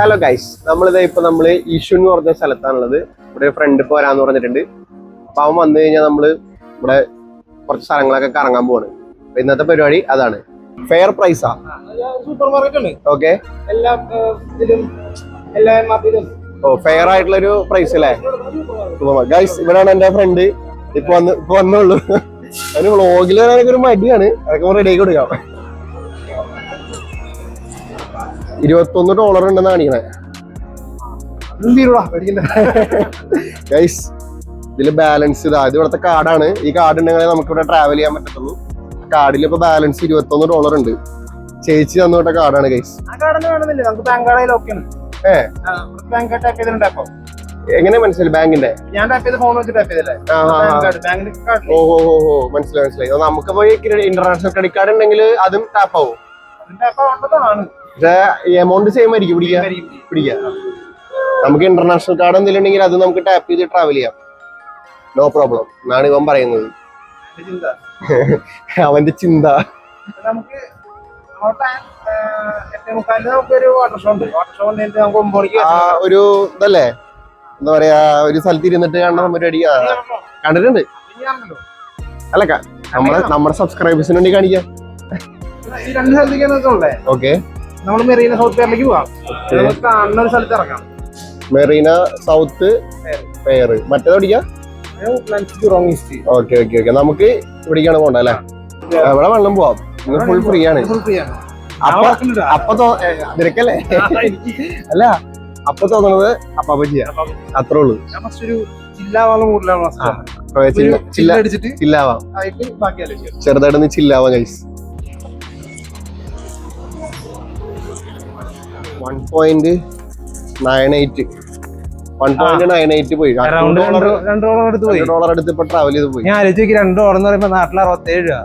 Hello guys, നമ്മള് ഈശു എന്ന് പറഞ്ഞ സ്ഥലത്താണുള്ളത്. ഇവിടെ ഒരു ഫ്രണ്ട് ഇപ്പൊ വരാന്ന് പറഞ്ഞിട്ടുണ്ട്. അപ്പൊ അവൻ വന്നു കഴിഞ്ഞാൽ നമ്മള് ഇവിടെ കുറച്ച് സ്ഥലങ്ങളൊക്കെ കറങ്ങാൻ പോവാണ്. ഇന്നത്തെ പരിപാടി അതാണ്. ഫെയർ പ്രൈസാ, സൂപ്പർ മാർക്കറ്റ് ഉണ്ട്. ഓക്കെ, ഫെയർ ആയിട്ടുള്ള ഒരു പ്രൈസ് അല്ലേ ഗൈസ്. ഇവിടെയാണ് എന്റെ ഫ്രണ്ട് ഇപ്പൊ വന്നുള്ളൂ. അതിന് വ്ളോഗിൽ വരാനൊക്കെ ഒരു മടിയാണ്. അതൊക്കെ റെഡി ആക്കി കൊടുക്കാം. $21 ഉണ്ടെന്ന് കാണിക്കണേ ഗൈസ്. ഇതില് ബാലൻസ് ഇത് ഇവിടുത്തെ കാർഡാണ്. ഈ കാർഡ് ഉണ്ടെങ്കിൽ നമുക്ക് ഇവിടെ ട്രാവൽ ചെയ്യാൻ പറ്റത്തുള്ളൂ. കാർഡിൽ ഇപ്പൊ ബാലൻസ് $21 ഉണ്ട്. ചേച്ചി തന്നോട്ട കാർഡാണ് ഗൈസ്. എങ്ങനെ മനസ്സിലായി? ബാങ്കിന്റെ മനസ്സിലായി. നമുക്ക് പോയി ഇന്റർനാഷണൽ ക്രെഡിറ്റ് കാർഡ് ഉണ്ടെങ്കിൽ അതും ടാപ്പ് ആവും. എമൗണ്ട് സെയിം ആയിരിക്കും പിടിക്കുക. നമുക്ക് ഇന്റർനാഷണൽ കാർഡ് എന്തെങ്കിലും ഉണ്ടെങ്കിൽ അത് നമുക്ക് ടാപ്പ് ചെയ്ത് ട്രാവൽ ചെയ്യാം. നോ പ്രോബ്ലം എന്നാണ് ഇവൻ പറയുന്നത്. അവന്റെ ചിന്ത. ഒരു ഇതല്ലേ, എന്താ പറയാ, ഒരു സ്ഥലത്ത് ഇരുന്നിട്ട് കാണുന്ന പരിപാടി കണ്ടിട്ടുണ്ട്. അല്ല, നമ്മുടെ സബ്സ്ക്രൈബേഴ്സിന് വേണ്ടി കാണിക്കാം. ഓക്കെ, നമ്മൾ മെറീന സൗത്ത് ഫെയറിലേക്ക് പോവാം. കാണുന്ന ഒരു സ്ഥലത്ത് ഇറങ്ങാം. മെറീന സൗത്ത് ഫെയർ, മറ്റേത് പഠിക്കാം. ഓക്കെ ഓക്കെ ഓക്കെ, നമുക്ക് ഇവിടേക്കാണ് പോകണ്ട അല്ലേ? എവിടെ വെള്ളം പോവാം, ഫുൾ ഫ്രീ ആണ്. അപ്പൊ നിനക്കല്ലേ? അല്ല, അപ്പൊ തോന്നുന്നത് അപ്പൊ ചെയ്യാം, അത്രേ ഉള്ളൂ. ചില്ലാവാം, ചെറുതായിട്ടൊന്ന് ചില്ലാവാം ഗൈസ്. 1.98 പോയി. $2 അടുത്ത് ഇപ്പൊ ട്രാവൽ ചെയ്ത് പോയി. ഞാൻ ആലോചിച്ച് $2 എന്ന് പറയുമ്പോ നാട്ടിൽ 67 രൂപ,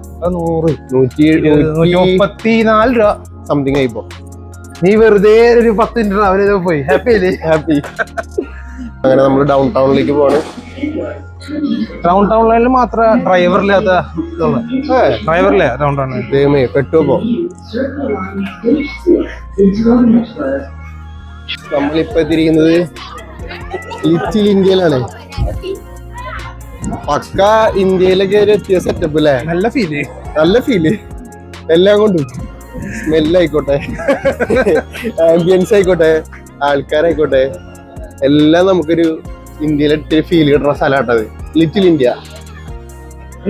134 രൂപ സംതിങ് ആയിപ്പോ. നീ വെറുതെ ഒരു 10 മിനിറ്റ് ട്രാവൽ ചെയ്ത് പോയി. ഹാപ്പി അല്ലേ? ഹാപ്പി. അങ്ങനെ നമ്മള് ഡൗൺ ടൗണിലേക്ക് പോവാണ്. ഡൗൺ ടൗണിൽ മാത്രം ഡ്രൈവറില്ലാത്ത ഡ്രൈവറില്ലേ ഡൗൺ ടൗണിൽ? ദൈവമേ, പെട്ടുപോ. നമ്മളിപ്പോ എത്തിയിരിക്കുന്നത് ലിറ്റിൽ ഇന്ത്യയിലാണ്. പക്ക ഇന്ത്യയിലൊക്കെ ഒരു എത്തിയ സെറ്റപ്പ് അല്ലേ? നല്ല ഫീല് എല്ലാം കൊണ്ടും. സ്മെല്ലായിക്കോട്ടെ, ആംബിയൻസ് ആയിക്കോട്ടെ, ആൾക്കാരായിക്കോട്ടെ, എല്ലാം നമുക്കൊരു ഇന്ത്യയിലെ ഫീൽ കിട്ടുന്ന സ്ഥലമാട്ടത് ലിറ്റിൽ ഇന്ത്യ.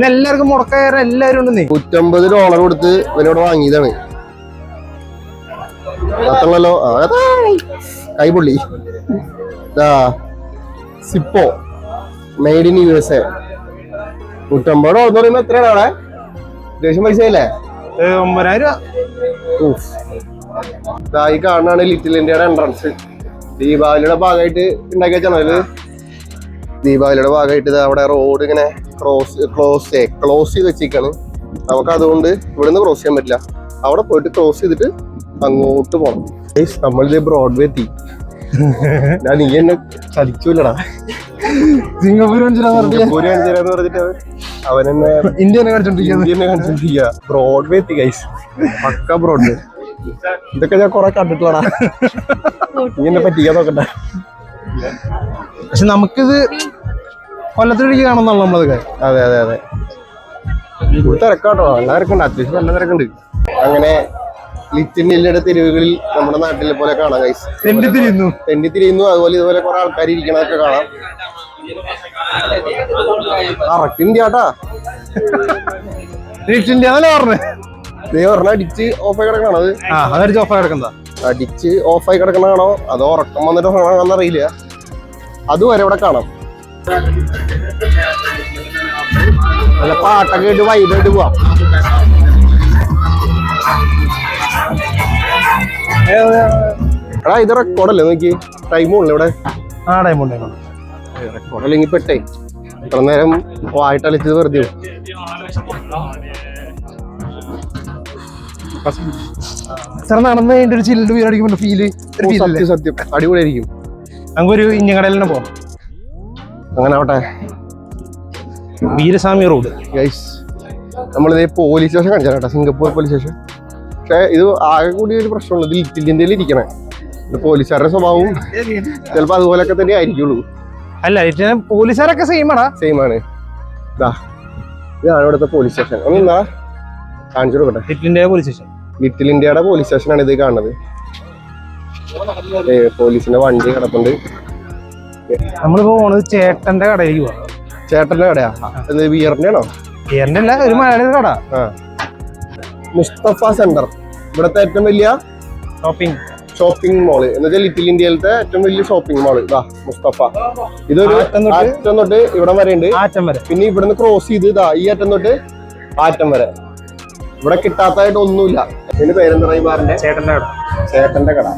എല്ലാവർക്കും മുടക്കയറ എല്ലാവരും ഉണ്ട്. $150 കൊടുത്ത് ഇവരോട് വാങ്ങിയതാണ്. അത്രല്ലോ കൈപൊള്ളി. സിപ്പോ മെയ്ഡ് ഇൻ USA. $150 എന്ന് പറയുമ്പോ എത്രയാണ് അവിടെ? അത്യാവശ്യം പൈസ അല്ലേ? 9,000 രൂപ. ഈ കാണാണ് ലിറ്റിൽ ഇന്ത്യയുടെ എൻട്രൻസ്. ദീപാവലിയുടെ ഭാഗമായിട്ട് ഉണ്ടാക്കി വെച്ചാണ് ഇത്. ദീപാവലിയുടെ ഭാഗമായിട്ട് അവിടെ റോഡ് ഇങ്ങനെ ക്ലോസ് ചെയ്ത് വെച്ചിരിക്കാണ്. നമുക്ക് അതുകൊണ്ട് ഇവിടെ നിന്ന് ക്രോസ് ചെയ്യാൻ പറ്റില്ല. അവിടെ പോയിട്ട് ക്രോസ് ചെയ്തിട്ട് അങ്ങോട്ട് പോണം. നമ്മളിത് ബ്രോഡ്വേ എത്തി. നീ എന്നെ ചതിച്ചൂല്ലടാ. സിംഗപ്പൂർ പറഞ്ഞിട്ട് അവനെന്നെ ഇന്ത്യനെ കാണിച്ചോണ്ടിരിക്കുക. ബ്രോഡ്വേ എത്തി ഗൈസ്, പക്ക ബ്രോഡ്വേ. ഇതൊക്കെ ഞാൻ കൊറേ കണ്ടിട്ടുള്ളടാ. നീ എന്നെ പറ്റിക്കാൻ നോക്കണ്ട. പക്ഷെ നമുക്കിത് കൊല്ലത്തിലേക്ക് കാണുന്നുള്ള നമ്മളതൊക്കെ. അതെ അതെ അതെ, തിരക്കാട്ടോ, നല്ല തിരക്കുണ്ട്, അത്യാവശ്യം നല്ല തിരക്കുണ്ട്. അങ്ങനെ ലിറ്റിൽ ഇന്ത്യയുടെ തെരുവുകളിൽ നമ്മുടെ നാട്ടിലെ പോലെ കാണാം ഗൈസ്. തെണ്ടി തിരിയുന്നു. അതുപോലെ ഇതുപോലെ കുറെ ആൾക്കാർ ഇരിക്കണതൊക്കെ കാണാം. ഇന്ത്യാട്ടാ, നീ പറഞ്ഞ അടിച്ച് ഓഫായി കിടക്കണത്. അടിച്ച് ഓഫായി കിടക്കണാണോ അതോ ഉറക്കം വന്നിട്ട് അറിയില്ല. അതുവരെ ഇവിടെ കാണാം. നല്ല പാട്ടൊക്കെ ഇട്ട് വൈകിട്ട് പോവാം. എടാ, ഇത് റെക്കോർഡല്ലേ? നോക്കി ടൈമുണ്ടല്ലോ ഇവിടെ. റെക്കോർഡ് അല്ലെങ്കിൽ പെട്ടേ ഇത്ര നേരം വായിട്ടളിച്ചത് വെറുതെ. നടന്നു കഴിഞ്ഞ ഒരു ചില്ല് വീട് അടിക്കുമ്പോ ഫീല് സത്യം അടിപൊളിയായിരിക്കും. നമുക്കൊരു ഇഞ്ചൻ കടയിൽ തന്നെ പോവാം. അങ്ങനെ ആവട്ടെ. വീരസ്വാമി റോഡ് ഗൈസ്, നമ്മളിത് പോലീസ് സ്റ്റേഷൻ കാണിച്ചാൽ കേട്ടോ, സിംഗപ്പൂർ പോലീസ് സ്റ്റേഷൻ. പക്ഷെ ഇത് ആകെ കൂടി ഒരു പ്രശ്നമുള്ളത് ലിറ്റിൽ ഇന്ത്യയിൽ ഇരിക്കണേ. പോലീസുകാരുടെ സ്വഭാവവും ചിലപ്പോ അതുപോലൊക്കെ തന്നെ ആയിരിക്കുള്ളൂ. അല്ല പോലീസുകാരൊക്കെ സെയിം ആണ്. ഇതാണ് ഇവിടുത്തെ പോലീസ് സ്റ്റേഷൻ. ഒന്നാ കാണിച്ചു കൊടുക്കട്ടെ. ലിറ്റിൽ ഇന്ത്യയുടെ പോലീസ് സ്റ്റേഷനാണ് ഇത് കാണുന്നത്. പോലീസിന്റെ വണ്ടി കിടപ്പുണ്ട്. നമ്മളിപ്പോ പോണത് ചേട്ടന്റെ കടയിലേക്ക് പോവാ. ചേട്ടന്റെ കടയാ? ബിയറിന്റെ ആണോ? ബിയറിന്റെ അല്ല, ഒരു മലയാളി കട. മുസ്തഫ സെന്റർ ഇവിടുത്തെ ഏറ്റവും വലിയ ഷോപ്പിംഗ് മോള് എന്ന് വെച്ചാൽ ലിറ്റിൽ ഇന്ത്യയിലത്തെ ഏറ്റവും വലിയ ഷോപ്പിംഗ് മോള്. ഇതാ മുസ്തഫ. ഇതൊരു അറ്റം തൊട്ട് ഇവിടെ വരെ ഉണ്ട്. പിന്നെ ഇവിടുന്ന് ക്രോസ് ചെയ്ത് ഇതാ ഈ അറ്റം തൊട്ട് ആറ്റം വരെ. ഇവിടെ കിട്ടാത്തതായിട്ട് ഒന്നുമില്ല. ഇതിന്റെ പേരെന്താ ഈ ബാറിന്റെ? ചേട്ടന്റെ കട.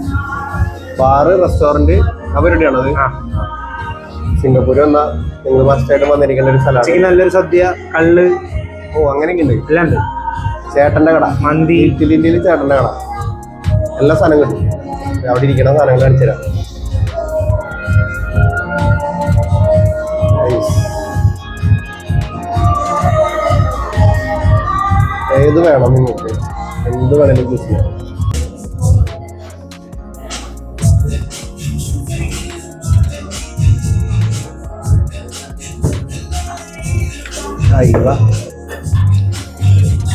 Bar restaurant അവരുടെയാണത്. സിംഗപ്പൂര് വന്നാ നിങ്ങൾ മസ്റ്റായിട്ട് വന്നിരിക്കേണ്ട ഒരു സ്ഥലമാണ്. നല്ലൊരു സദ്യ, കള്ള്, അങ്ങനെയൊക്കെ ഉണ്ട്. എല്ലാം ഉണ്ട്. ചേട്ടന്റെ കട, മന്തി. ലിറ്റിൽ ഇന്ത്യയിൽ ചേട്ടന്റെ കട, എല്ലാ സാധനം കിട്ടും. അവിടെ ഇരിക്കണ സാധനങ്ങൾ കാണിച്ചു തരാം. ഏത് വേണം നിങ്ങൾക്ക്, എന്ത് വേണമെങ്കിലും ചൂസ് ചെയ്യാം.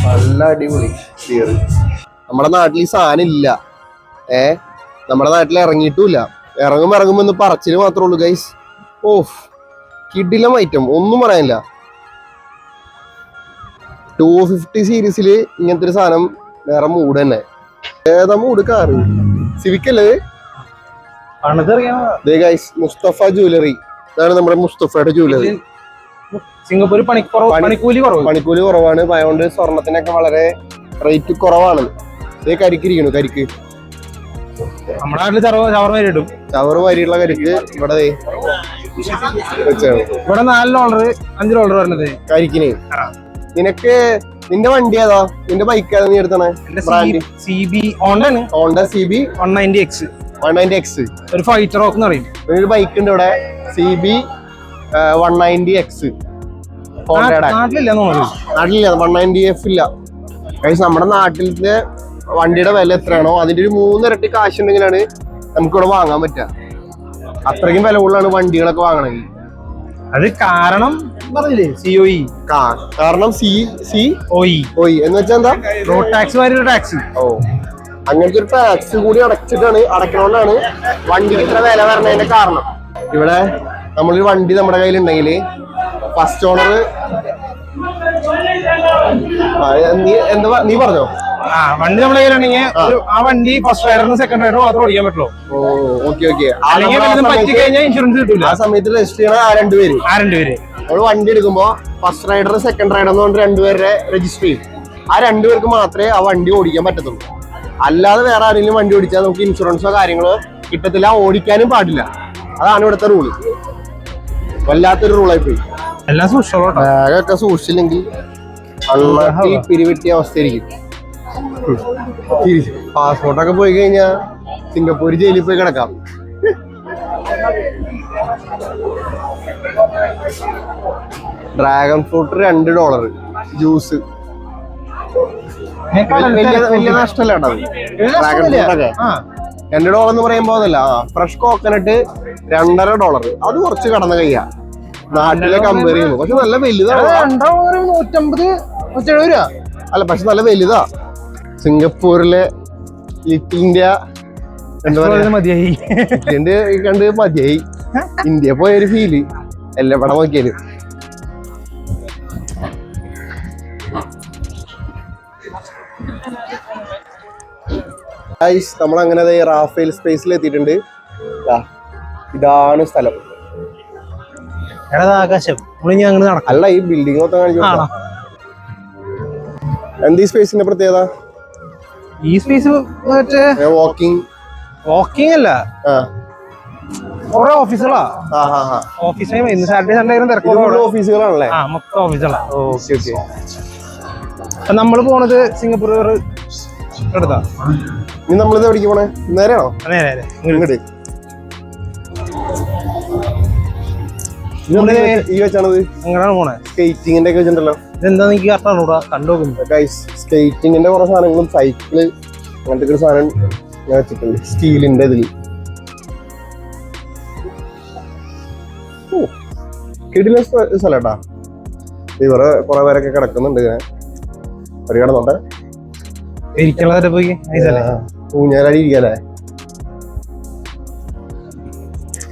നല്ല അടിപൊളി ബിയർ. നമ്മുടെ നാട്ടിൽ ഈ സാധനം ഇല്ല. നമ്മുടെ നാട്ടിൽ ഇറങ്ങിയിട്ടുമില്ല. ഇറങ്ങുമ്പോ ഒന്ന് പറച്ചില് മാത്രമേ ഉള്ളൂ ഗൈസ്. ഓഫ്, കിടിലം ഐറ്റം, ഒന്നും പറയാനില്ല. 250 സീരീസില് ഇങ്ങനത്തെ ഒരു സാധനം വേറെ മൂഡ് തന്നെ. ഏതാ മൂഡ്? കാറ് സിവിക്കല്ലേ ഗൈസ്. മുസ്തഫ ജ്വല്ലറി. ഇതാണ് നമ്മുടെ മുസ്തഫയുടെ ജ്വല്ലറി. സിംഗപ്പൂർ പണിക്കൂലി കുറവാണ്. അതുകൊണ്ട് സ്വർണത്തിനൊക്കെ വളരെ റേറ്റ് കുറവാണ്. ഇതേ കരിക്കിരിക്കണു. കരിക്ക് നമ്മുടെ നാട്ടില് ചവറ് വരിയുള്ള കരിക്ക് ഇവിടെ വെച്ചാണ്. ഇവിടെ $4 $5 വരുന്നത് കരിക്കിന്. നിനക്ക് നിന്റെ വണ്ടി ഏതാ? നിന്റെ ബൈക്ക് ഏതാ നീ എടുത്തണേ? Honda CB 190X. ഒരു ഫൈറ്റർ റോക്ക് എന്ന് പറയും. ഒരു ബൈക്ക് ഉണ്ട് ഇവിടെ, CB 190X. നാട്ടിലില്ല 190F ഇല്ല. നമ്മുടെ നാട്ടിലത്തെ വണ്ടിയുടെ വില എത്രയാണോ അതിന്റെ ഒരു 3 ഇരട്ടി കാശ് ഉണ്ടെങ്കിലാണ് നമുക്കിവിടെ വാങ്ങാൻ പറ്റുക. അത്രയ്ക്കും വില കൂടുതലാണ് വണ്ടികളൊക്കെ വാങ്ങണമെങ്കിൽ. അത് കാരണം പറഞ്ഞില്ലേ, COE. കാരണം COE എന്ന് വെച്ചാൽ എന്താ? Road tax. ടാക്സ്. അങ്ങനത്തെ ഒരു ടാക്സ് കൂടി അടക്കണോണ്ടാണ് വണ്ടിക്ക് ഇത്ര വില വരണതിന്റെ കാരണം. ഇവിടെ നമ്മളൊരു വണ്ടി നമ്മുടെ കയ്യിലുണ്ടെങ്കിൽ ഫസ്റ്റ് ഓണർ നീ പറഞ്ഞോ? വണ്ടി നമ്മളെ കയ്യിലുണ്ടെങ്കിൽ ആ വണ്ടി ഫസ്റ്റ് റൈഡറിനും സെക്കൻഡ് റൈഡറും മാത്രം ഓടിക്കാൻ പറ്റുള്ളൂ. ഇൻഷുറൻസ് കിട്ടില്ല. ആ സമയത്ത് രജിസ്റ്റർ ചെയ്യണ ആ രണ്ടുപേര് നമ്മൾ വണ്ടി എടുക്കുമ്പോ ഫസ്റ്റ് റൈഡർ സെക്കൻഡ് റൈഡർ എന്ന് പറഞ്ഞിട്ട് രണ്ടുപേരെ രജിസ്റ്റർ ചെയ്യും. ആ രണ്ടുപേർക്ക് മാത്രമേ ആ വണ്ടി ഓടിക്കാൻ പറ്റത്തുള്ളൂ. അല്ലാതെ വേറെ ആരെങ്കിലും വണ്ടി ഓടിച്ചാൽ നമുക്ക് ഇൻഷുറൻസോ കാര്യങ്ങളോ കിട്ടത്തില്ല, ഓടിക്കാനും പാടില്ല. അതാണ് ഇവിടുത്തെ റൂള്. വല്ലാത്തൊരു റൂളായി പോയി. എല്ലാം ബാഗൊക്കെ സൂക്ഷിച്ചില്ലെങ്കിൽ പിരിവെട്ടിയ അവസ്ഥയായിരിക്കും. പാസ്പോർട്ടൊക്കെ പോയി കഴിഞ്ഞാൽ സിംഗപ്പൂർ ജയിലിൽ പോയി കിടക്കാം. Dragon fruit $2. ജ്യൂസ് വലിയ നഷ്ടമല്ല കേട്ടോ. ഡ്രാഗൺ ഫ്രൂട്ടൊക്കെ $2 എന്ന് പറയുമ്പോ അതല്ല. Fresh coconut $2.5. അത് കുറച്ച് കടന്ന കയ്യാ നാട്ടിലെ കമ്പയർ ചെയ്യുമ്പോ. പക്ഷെ നല്ല വലുതാണ്. 150-170 രൂപ. അല്ല, പക്ഷെ നല്ല വലുതാ. സിംഗപ്പൂരിലെ ലിറ്റിൽ ഇന്ത്യ മതിയായി കണ്ട് മതിയായി. ഇന്ത്യ പോയൊരു ഫീല് എല്ലാ പടം നോക്കിയാലും. നമ്മളങ്ങനെ റാഫേൽ സ്പേസിൽ എത്തിയിട്ടുണ്ട്. ഇതാണ് സ്ഥലം. ആകാശം അല്ല, ഈ ബിൽഡിംഗ് മൊത്തം കാണിച്ചു. എന്താ ഈ സ്പേസിന്റെ പ്രത്യേകത? ഈ സ്പേസ് വാക്കിംഗ് അല്ല, കുറെ ഓഫീസുകളാ. ഓഫീസുകളാണല്ലേ? മൊത്തം ഓഫീസുകളാ. നമ്മള് പോണത് സിംഗപ്പൂർ എടുത്താ. ഇനി നമ്മളിത് എവിടേക്ക് പോണേ? നേരെയാണോ? നേരെ ഇങ്ങോട്ട് ഈ വെച്ചാണത് അങ്ങനെയാണ് പോണേ. സ്കേറ്റിങ്ങിന്റെ ഒക്കെ വെച്ചിട്ടുണ്ടല്ലോ. ഇതെന്താ എനിക്ക് കറക്റ്റാണ് കണ്ടുനോക്കുന്നത്. സ്കേറ്റിങ്ങിന്റെ കുറെ സാധനങ്ങളും സൈക്കിള് അങ്ങനത്തെ ഒരു സാധനം ഞാൻ വെച്ചിട്ടുണ്ട് സ്റ്റീലിന്റെ ഇതിൽ. കിടില സ്ഥലട്ടാ. ഇവരെ കുറെ പേരൊക്കെ കിടക്കുന്നുണ്ട് ഇങ്ങനെ. ഒരു കിടന്നുണ്ട് ഊഞ്ഞാലടി ഇരിക്കല്ലേ.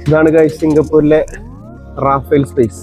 ഇതാണ് ഗൈസ് സിംഗപ്പൂരിലെ റാഫേൽ സ്പേസ്.